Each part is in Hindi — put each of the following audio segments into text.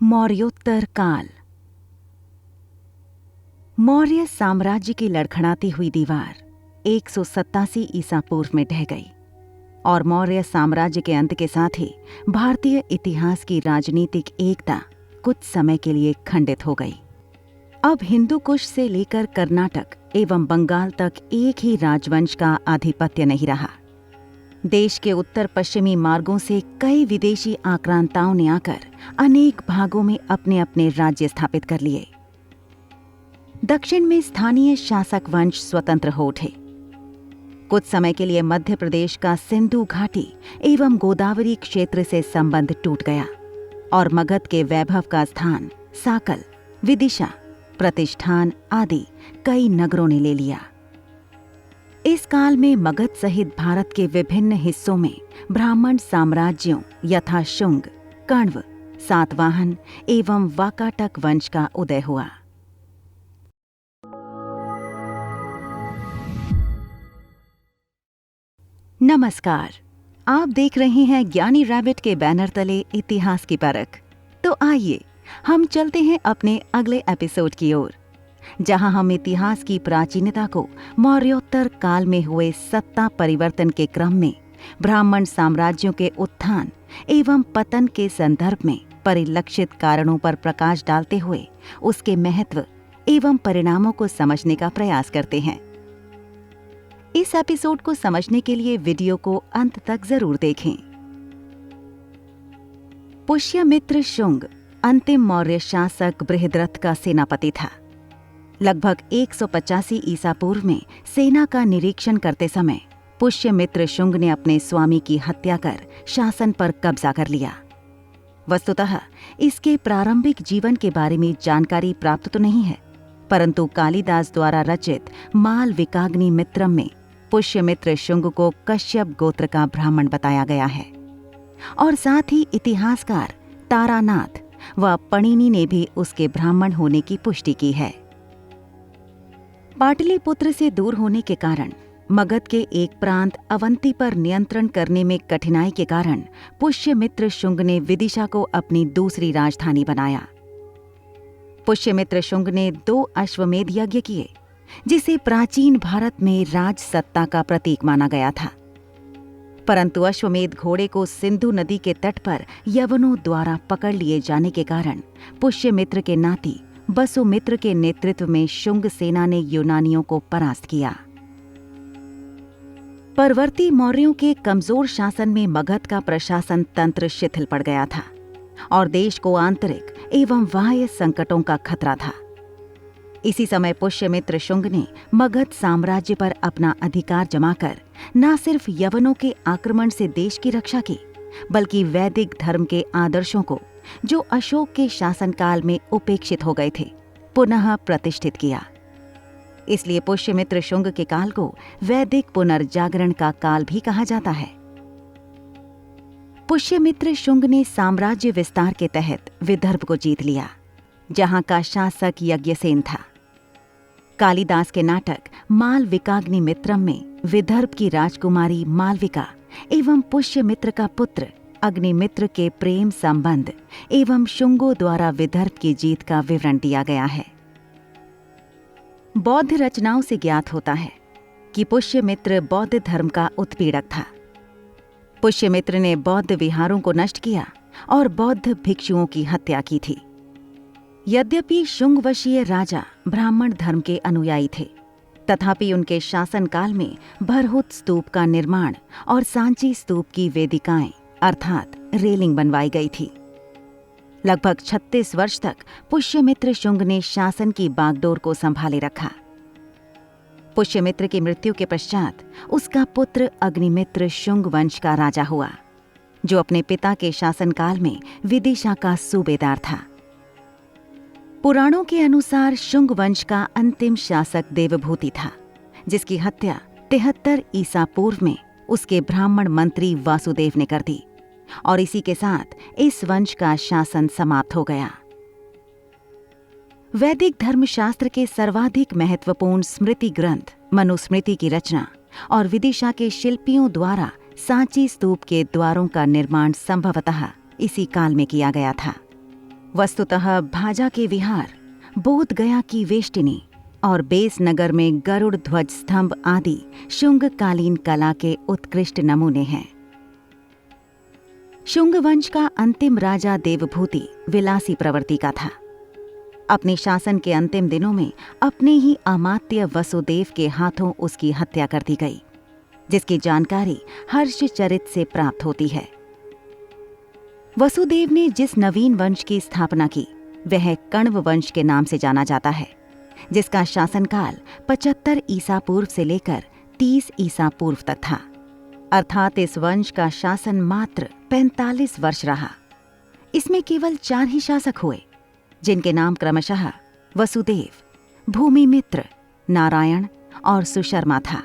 मौर्योत्तर काल। मौर्य साम्राज्य की लड़खड़ाती हुई दीवार 187 ईसा पूर्व में ढह गई और मौर्य साम्राज्य के अंत के साथ ही भारतीय इतिहास की राजनीतिक एकता कुछ समय के लिए खंडित हो गई। अब हिंदू कुश से लेकर कर्नाटक एवं बंगाल तक एक ही राजवंश का आधिपत्य नहीं रहा। देश के उत्तर पश्चिमी मार्गों से कई विदेशी आक्रांताओं ने आकर अनेक भागों में अपने अपने राज्य स्थापित कर लिए। दक्षिण में स्थानीय शासक वंश स्वतंत्र हो उठे। कुछ समय के लिए मध्य प्रदेश का सिंधु घाटी एवं गोदावरी क्षेत्र से संबंध टूट गया और मगध के वैभव का स्थान साकल, विदिशा, प्रतिष्ठान आदि कई नगरों ने ले लिया। इस काल में मगध सहित भारत के विभिन्न हिस्सों में ब्राह्मण साम्राज्यों यथा शुंग, कण्व, सातवाहन एवं वाकाटक वंश का उदय हुआ। नमस्कार, आप देख रहे हैं ज्ञानी रैबिट के बैनर तले इतिहास की परख। तो आइए हम चलते हैं अपने अगले एपिसोड की ओर, जहां हम इतिहास की प्राचीनता को मौर्योत्तर काल में हुए सत्ता परिवर्तन के क्रम में ब्राह्मण साम्राज्यों के उत्थान एवं पतन के संदर्भ में परिलक्षित कारणों पर प्रकाश डालते हुए उसके महत्व एवं परिणामों को समझने का प्रयास करते हैं। इस एपिसोड को समझने के लिए वीडियो को अंत तक जरूर देखें। पुष्यमित्र शुंग अंतिम मौर्य शासक बृहद्रथ का सेनापति था। लगभग 185 ईसा पूर्व में सेना का निरीक्षण करते समय पुष्यमित्र शुंग ने अपने स्वामी की हत्या कर शासन पर कब्जा कर लिया। वस्तुतः इसके प्रारंभिक जीवन के बारे में जानकारी प्राप्त तो नहीं है, परंतु कालिदास द्वारा रचित मालविकाग्नि मित्रम में पुष्यमित्र शुंग को कश्यप गोत्र का ब्राह्मण बताया गया है और साथ ही इतिहासकार तारानाथ व पणिनि ने भी उसके ब्राह्मण होने की पुष्टि की है। पाटलिपुत्र से दूर होने के कारण मगध के एक प्रांत अवंती पर नियंत्रण करने में कठिनाई के कारण पुष्यमित्र शुंग ने विदिशा को अपनी दूसरी राजधानी बनाया। पुष्यमित्र शुंग ने 2 अश्वमेध यज्ञ किए, जिसे प्राचीन भारत में राज सत्ता का प्रतीक माना गया था। परंतु अश्वमेध घोड़े को सिंधु नदी के तट पर यवनों द्वारा पकड़ लिए जाने के कारण पुष्यमित्र के नाती वसुमित्र के नेतृत्व में शुंग सेना ने यूनानियों को परास्त किया। परवर्ती मौर्यों के कमजोर शासन में मगध का प्रशासन तंत्र शिथिल पड़ गया था और देश को आंतरिक एवं बाह्य संकटों का खतरा था। इसी समय पुष्यमित्र शुंग ने मगध साम्राज्य पर अपना अधिकार जमाकर न सिर्फ यवनों के आक्रमण से देश की रक्षा की, बल्कि वैदिक धर्म के आदर्शों को, जो अशोक के शासनकाल में उपेक्षित हो गए थे, पुनः प्रतिष्ठित किया। इसलिए पुष्यमित्र शुंग के काल को वैदिक पुनर्जागरण का काल भी कहा जाता है। पुष्यमित्र शुंग ने साम्राज्य विस्तार के तहत विदर्भ को जीत लिया, जहां का शासक यज्ञसेन था। कालिदास के नाटक मालविकाग्नि मित्रम में विदर्भ की राजकुमारी मालविका एवं पुष्यमित्र का पुत्र अग्निमित्र के प्रेम संबंध एवं शुंगों द्वारा विदर्भ की जीत का विवरण दिया गया है। बौद्ध रचनाओं से ज्ञात होता है कि पुष्यमित्र बौद्ध धर्म का उत्पीड़क था। पुष्यमित्र ने बौद्ध विहारों को नष्ट किया और बौद्ध भिक्षुओं की हत्या की थी। यद्यपि शुंगवशीय राजा ब्राह्मण धर्म के अनुयायी थे, तथापि उनके शासनकाल में भरहुत स्तूप का निर्माण और सांची स्तूप की वेदिकाएं अर्थात रेलिंग बनवाई गई थी। लगभग 36 वर्ष तक पुष्यमित्र शुंग ने शासन की बागडोर को संभाले रखा। पुष्यमित्र की मृत्यु के पश्चात उसका पुत्र अग्निमित्र शुंग वंश का राजा हुआ, जो अपने पिता के शासनकाल में विदिशा का सूबेदार था। पुराणों के अनुसार शुंग वंश का अंतिम शासक देवभूति था, जिसकी हत्या 73 ईसा पूर्व में उसके ब्राह्मण मंत्री वासुदेव ने कर दी और इसी के साथ इस वंश का शासन समाप्त हो गया। वैदिक धर्मशास्त्र के सर्वाधिक महत्वपूर्ण स्मृति ग्रंथ मनुस्मृति की रचना और विदिशा के शिल्पियों द्वारा सांची स्तूप के द्वारों का निर्माण संभवतः इसी काल में किया गया था। वस्तुतः भाजा के विहार, बोध गया की वेष्टिनी और बेस नगर में गरुड़ ध्वज स्तंभ आदि शुंग कालीन कला के उत्कृष्ट नमूने हैं। शुंग वंश का अंतिम राजा देवभूति विलासी प्रवृत्ति का था। अपने शासन के अंतिम दिनों में अपने ही अमात्य वसुदेव के हाथों उसकी हत्या कर दी गई, जिसकी जानकारी हर्षचरित से प्राप्त होती है। वसुदेव ने जिस नवीन वंश की स्थापना की वह कण्व वंश के नाम से जाना जाता है, जिसका शासनकाल 75 ईसा पूर्व से लेकर 30 ईसा पूर्व तक था। अर्थात इस वंश का शासन मात्र 45 वर्ष रहा। इसमें केवल 4 ही शासक हुए, जिनके नाम क्रमशः वसुदेव, भूमिमित्र, नारायण और सुशर्मा था।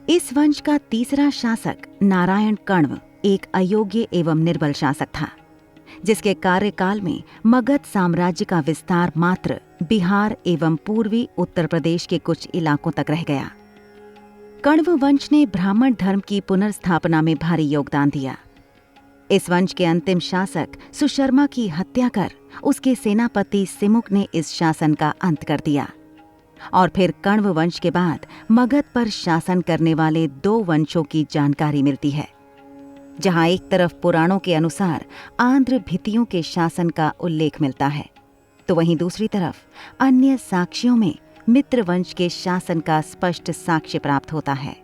इस वंश का तीसरा शासक नारायण कण्व एक अयोग्य एवं निर्बल शासक था, जिसके कार्यकाल में मगध साम्राज्य का विस्तार मात्र बिहार एवं पूर्वी उत्तर प्रदेश के कुछ इलाकों तक रह गया। कण्व वंश ने ब्राह्मण धर्म की पुनर्स्थापना में भारी योगदान दिया। इस वंश के अंतिम शासक सुशर्मा की हत्या कर उसके सेनापति सिमुक ने इस शासन का अंत कर दिया और फिर कण्व वंश के बाद मगध पर शासन करने वाले 2 वंशों की जानकारी मिलती है, जहां एक तरफ पुराणों के अनुसार आंध्र भितियों के शासन का उल्लेख मिलता है, तो वहीं दूसरी तरफ अन्य साक्ष्यों में मित्र वंश के शासन का स्पष्ट साक्ष्य प्राप्त होता है।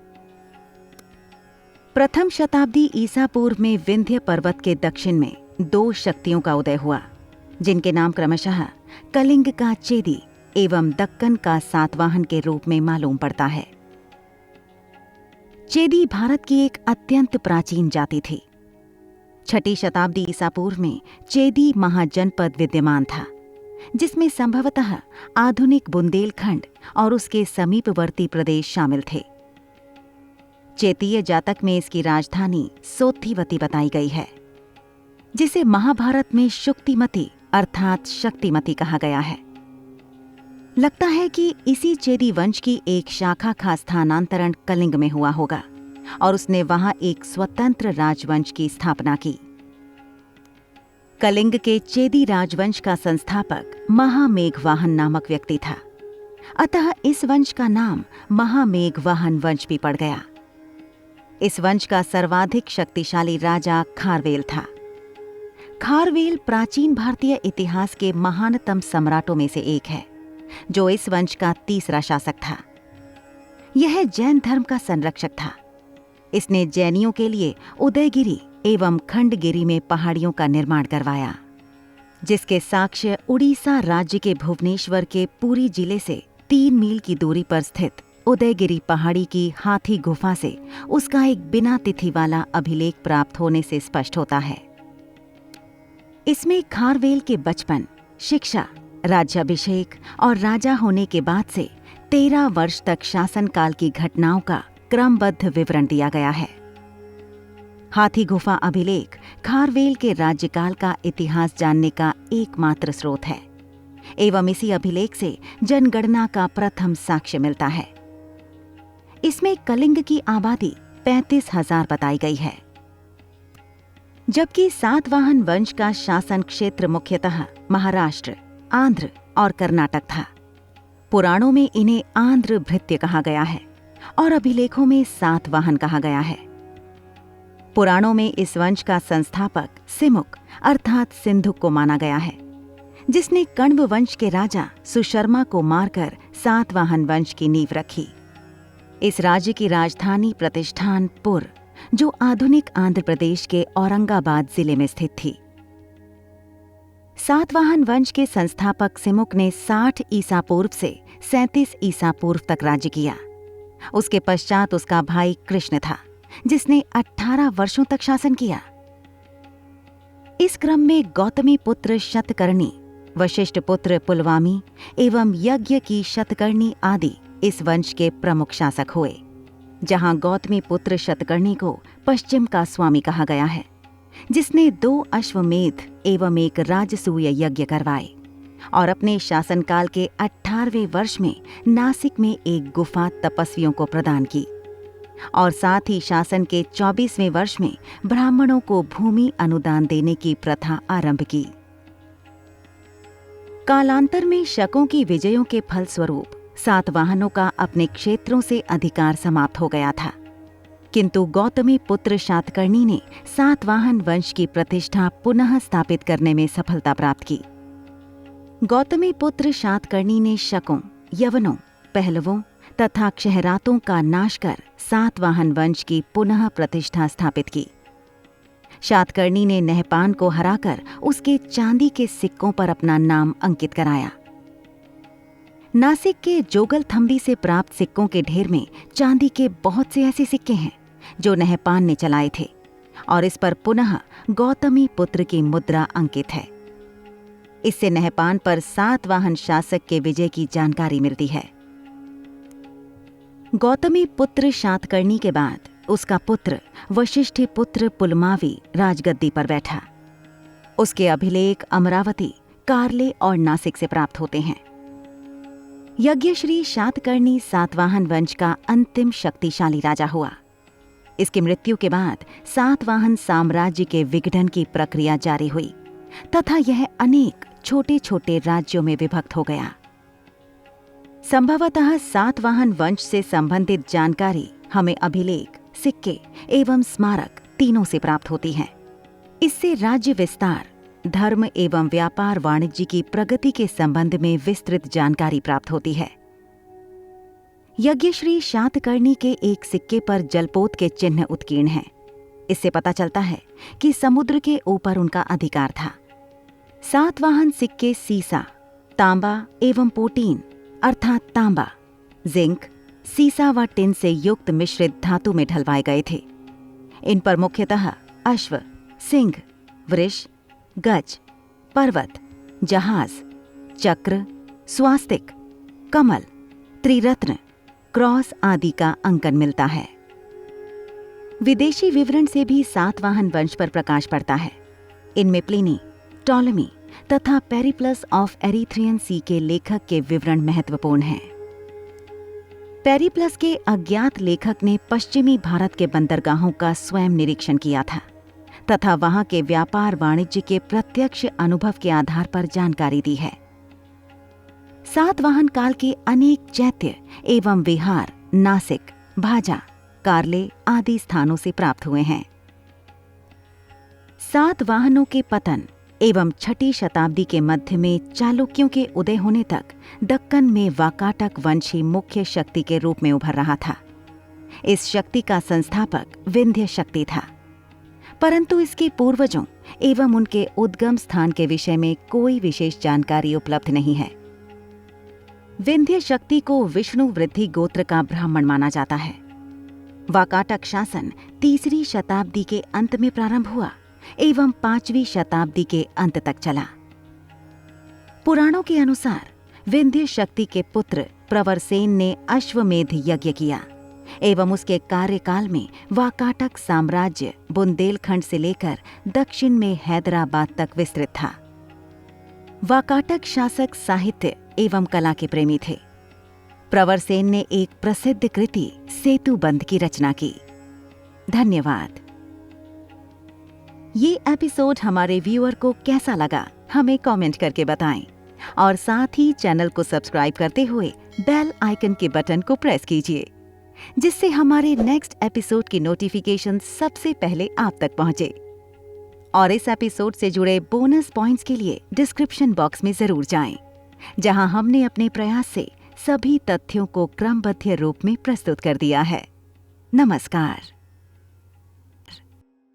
प्रथम शताब्दी ईसा पूर्व में विंध्य पर्वत के दक्षिण में 2 शक्तियों का उदय हुआ, जिनके नाम क्रमशः कलिंग का चेदी एवं दक्कन का सातवाहन के रूप में मालूम पड़ता है। चेदी भारत की एक अत्यंत प्राचीन जाति थी। 6ठी शताब्दी ईसा पूर्व में चेदी महाजनपद विद्यमान था, जिसमें संभवतः आधुनिक बुंदेलखंड और उसके समीपवर्ती प्रदेश शामिल थे। चेतीय जातक में इसकी राजधानी सोत्थिवती बताई गई है, जिसे महाभारत में शुक्तिमती अर्थात शक्तिमती कहा गया है। लगता है कि इसी चेदी वंश की एक शाखा का स्थानांतरण कलिंग में हुआ होगा और उसने वहां एक स्वतंत्र राजवंश की स्थापना की। कलिंग के चेदी राजवंश का संस्थापक महामेघवाहन नामक व्यक्ति था, अतः इस वंश का नाम महामेघवाहन वंश भी पड़ गया। इस वंश का सर्वाधिक शक्तिशाली राजा खारवेल था। खारवेल प्राचीन भारतीय इतिहास के महानतम सम्राटों में से एक है, जो इस वंश का तीसरा शासक था। यह जैन धर्म का संरक्षक था। इसने जैनियों के लिए उदयगिरी एवं खंडगिरी में पहाड़ियों का निर्माण करवाया, जिसके साक्ष्य उड़ीसा राज्य के भुवनेश्वर के पुरी जिले से 3 मील की दूरी पर स्थित उदयगिरी पहाड़ी की हाथी गुफा से उसका एक बिना तिथि वाला अभिलेख प्राप्त होने से स्पष्ट होता है। इसमें खारवेल के बचपन, शिक्षा, राज्याभिषेक और राजा होने के बाद से 13 वर्ष तक शासनकाल की घटनाओं का क्रमबद्ध विवरण दिया गया है। हाथी गुफा अभिलेख खारवेल के राज्यकाल का इतिहास जानने का एकमात्र स्रोत है एवं इसी अभिलेख से जनगणना का प्रथम साक्ष्य मिलता है। इसमें कलिंग की आबादी 35,000 बताई गई है, जबकि सातवाहन वंश का शासन क्षेत्र मुख्यतः महाराष्ट्र, आंध्र और कर्नाटक था। पुराणों में इन्हें आंध्र भृत्य कहा गया है और अभिलेखों में सातवाहन कहा गया है। पुराणों में इस वंश का संस्थापक सिमुक अर्थात सिंधुक को माना गया है, जिसने कण्व वंश के राजा सुशर्मा को मारकर सातवाहन वंश की नींव रखी। इस राज्य की राजधानी प्रतिष्ठानपुर, जो आधुनिक आंध्र प्रदेश के औरंगाबाद जिले में स्थित थी। सातवाहन वंश के संस्थापक सिमुक ने 60 ईसा पूर्व से 37 ईसा पूर्व तक राज्य किया। उसके पश्चात उसका भाई कृष्ण था, जिसने 18 वर्षों तक शासन किया। इस क्रम में गौतमी पुत्र शतकर्णी, वशिष्ठ पुत्र पुलवामी एवं यज्ञ की शतकर्णी आदि इस वंश के प्रमुख शासक हुए, जहां गौतमी पुत्र शतकर्णी को पश्चिम का स्वामी कहा गया है, जिसने 2 अश्वमेध एवं एक राजसूय यज्ञ करवाए और अपने शासनकाल के 18वें वर्ष में नासिक में एक गुफा तपस्वियों को प्रदान की और साथ ही शासन के 24वें वर्ष में ब्राह्मणों को भूमि अनुदान देने की प्रथा आरंभ की। कालांतर में शकों की विजयों के फलस्वरूप सातवाहनों का अपने क्षेत्रों से अधिकार समाप्त हो गया था, किंतु गौतमी पुत्र शातकर्णी ने सातवाहन वंश की प्रतिष्ठा पुनः स्थापित करने में सफलता प्राप्त की। गौतमी पुत्र शातकर्णी ने शकों, यवनों, पहलवों तथा क्षहरातों का नाश कर सातवाहन वंश की पुनः प्रतिष्ठा स्थापित की। शातकर्णी ने नहपान को हराकर उसके चांदी के सिक्कों पर अपना नाम अंकित कराया। नासिक के जोगलथंबी से प्राप्त सिक्कों के ढेर में चांदी के बहुत से ऐसे सिक्के हैं जो नहपान ने चलाए थे और इस पर पुनः गौतमी पुत्र की मुद्रा अंकित है। इससे नहपान पर सातवाहन शासक के विजय की जानकारी मिलती है। गौतमी पुत्र शातकर्णी के बाद उसका पुत्र वशिष्ठी पुत्र पुलमावी राजगद्दी पर बैठा। उसके अभिलेख अमरावती, कार्ले और नासिक से प्राप्त होते हैं। यज्ञश्री शातकर्णी सातवाहन वंश का अंतिम शक्तिशाली राजा हुआ। इसकी मृत्यु के बाद सातवाहन साम्राज्य के विघटन की प्रक्रिया जारी हुई तथा यह अनेक छोटे छोटे राज्यों में विभक्त हो गया। संभवतः सातवाहन वंश से संबंधित जानकारी हमें अभिलेख, सिक्के एवं स्मारक तीनों से प्राप्त होती है। इससे राज्य विस्तार, धर्म एवं व्यापार वाणिज्य की प्रगति के संबंध में विस्तृत जानकारी प्राप्त होती है। यज्ञश्री शातकर्णी के एक सिक्के पर जलपोत के चिन्ह उत्कीर्ण हैं। इससे पता चलता है कि समुद्र के ऊपर उनका अधिकार था। सातवाहन सिक्के सीसा, तांबा एवं पोटीन अर्थात तांबा, जिंक, सीसा व टिन से युक्त मिश्रित धातु में ढलवाए गए थे। इन पर मुख्यतः अश्व, सिंह, वृष, गज, पर्वत, जहाज, चक्र, स्वास्तिक, कमल, त्रिरत्न, क्रॉस आदि का अंकन मिलता है। विदेशी विवरण से भी सातवाहन वंश पर प्रकाश पड़ता है। इनमें प्लिनी, टॉलेमी तथा पेरिप्लस ऑफ एरिथ्रियन सी के लेखक के विवरण महत्वपूर्ण हैं। पेरिप्लस के अज्ञात लेखक ने पश्चिमी भारत के बंदरगाहों का स्वयं निरीक्षण किया था तथा वहां के व्यापार वाणिज्य के प्रत्यक्ष अनुभव के आधार पर जानकारी दी है। सातवाहन काल के अनेक चैत्य एवं विहार नासिक, भाजा, कार्ले आदि स्थानों से प्राप्त हुए हैं। सातवाहनों के पतन एवं 6ठी शताब्दी के मध्य में चालुक्यों के उदय होने तक दक्कन में वाकाटक वंश ही मुख्य शक्ति के रूप में उभर रहा था। इस शक्ति का संस्थापक विंध्य शक्ति था, परंतु इसके पूर्वजों एवं उनके उद्गम स्थान के विषय में कोई विशेष जानकारी उपलब्ध नहीं है। विंध्य शक्ति को विष्णु वृद्धि गोत्र का ब्राह्मण माना जाता है। वाकाटक शासन 3री शताब्दी के अंत में प्रारंभ हुआ एवं 5वीं शताब्दी के अंत तक चला। पुराणों के अनुसार विंध्य शक्ति के पुत्र प्रवरसेन ने अश्वमेध यज्ञ किया एवं उसके कार्यकाल में वाकाटक साम्राज्य बुंदेलखंड से लेकर दक्षिण में हैदराबाद तक विस्तृत था। वाकाटक शासक साहित्य एवं कला के प्रेमी थे। प्रवरसेन ने एक प्रसिद्ध कृति सेतुबंध की रचना की। धन्यवाद। ये एपिसोड हमारे व्यूअर को कैसा लगा हमें कमेंट करके बताएं और साथ ही चैनल को सब्सक्राइब करते हुए बेल आइकन के बटन को प्रेस कीजिए, जिससे हमारे नेक्स्ट एपिसोड की नोटिफिकेशन सबसे पहले आप तक पहुंचे। और इस एपिसोड से जुड़े बोनस पॉइंट्स के लिए डिस्क्रिप्शन बॉक्स में जरूर जाएं, जहां हमने अपने प्रयास से सभी तथ्यों को क्रमबद्ध रूप में प्रस्तुत कर दिया है। नमस्कार।